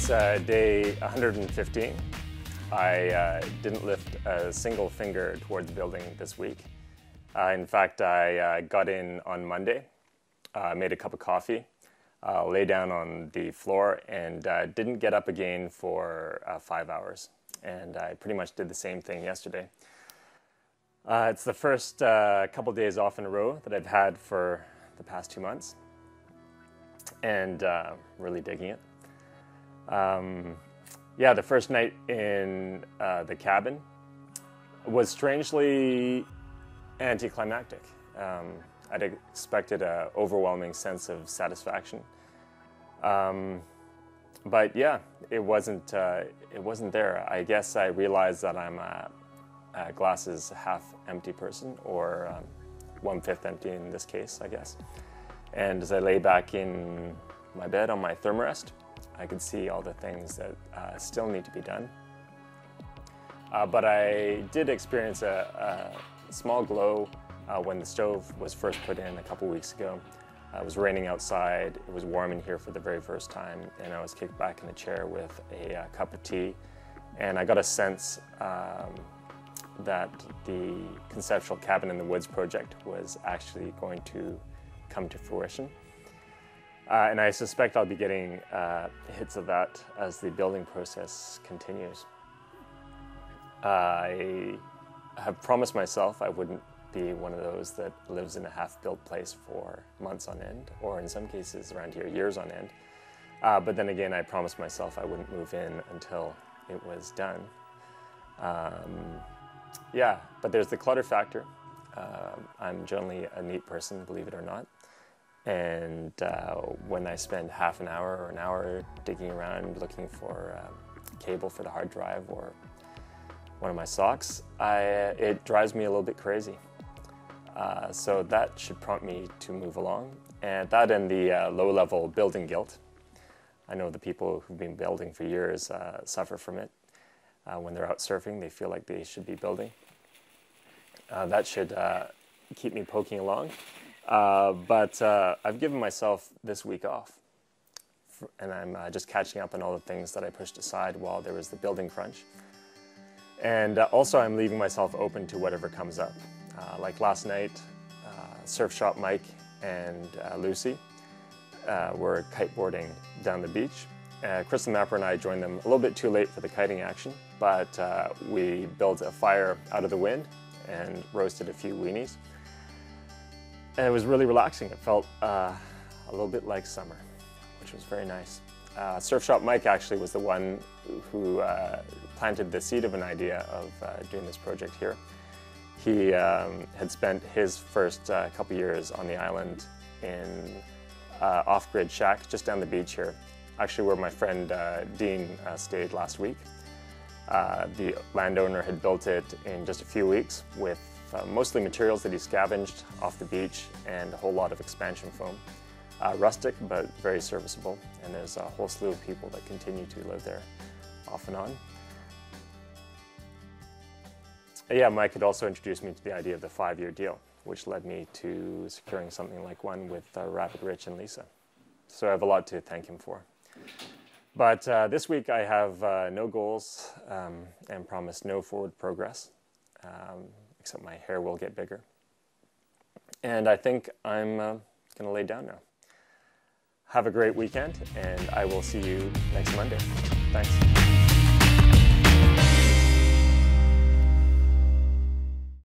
day 115. I didn't lift a single finger towards building this week. In fact, I got in on Monday, made a cup of coffee, lay down on the floor, and didn't get up again for 5 hours. And I pretty much did the same thing yesterday. It's the first couple days off in a row that I've had for the past 2 months, and really digging it. Yeah, the first night in the cabin was strangely anticlimactic. I'd expected an overwhelming sense of satisfaction, but yeah, it wasn't there. I guess I realized that I'm a glasses half empty person, or 1/5 empty in this case, I guess. And as I lay back in my bed on my thermarest, I could see all the things that still need to be done. But I did experience a small glow when the stove was first put in a couple weeks ago. It was raining outside, it was warm in here for the very first time, and I was kicked back in a chair with a cup of tea. And I got a sense that the conceptual cabin in the woods project was actually going to come to fruition. And I suspect I'll be getting hits of that as the building process continues. I have promised myself I wouldn't be one of those that lives in a half-built place for months on end, or in some cases around here, years on end. But then again, I promised myself I wouldn't move in until it was done. Yeah, but there's the clutter factor. I'm generally a neat person, believe it or not. And when I spend half an hour or an hour digging around looking for a cable for the hard drive or one of my socks, it drives me a little bit crazy. So that should prompt me to move along. And that and the low-level building guilt. I know the people who've been building for years suffer from it. When they're out surfing, they feel like they should be building. That should keep me poking along. But I've given myself this week off, and I'm just catching up on all the things that I pushed aside while there was the building crunch. And also I'm leaving myself open to whatever comes up. Like last night, Surf Shop Mike and Lucy were kiteboarding down the beach. Crystal Mapper and I joined them a little bit too late for the kiting action, but we built a fire out of the wind and roasted a few weenies. And it was really relaxing. It felt a little bit like summer, which was very nice. Surf Shop Mike actually was the one who planted the seed of an idea of doing this project here. He had spent his first couple years on the island in off-grid shack just down the beach here, actually where my friend Dean stayed last week. The landowner had built it in just a few weeks with mostly materials that he scavenged off the beach and a whole lot of expansion foam. Rustic, but very serviceable, and there's a whole slew of people that continue to live there off and on. Yeah, Mike had also introduced me to the idea of the 5-year deal, which led me to securing something like one with Rapid Rich and Lisa. So I have a lot to thank him for. But this week I have no goals and promise no forward progress, except my hair will get bigger. And I think I'm going to lay down now. Have a great weekend, and I will see you next Monday. Thanks.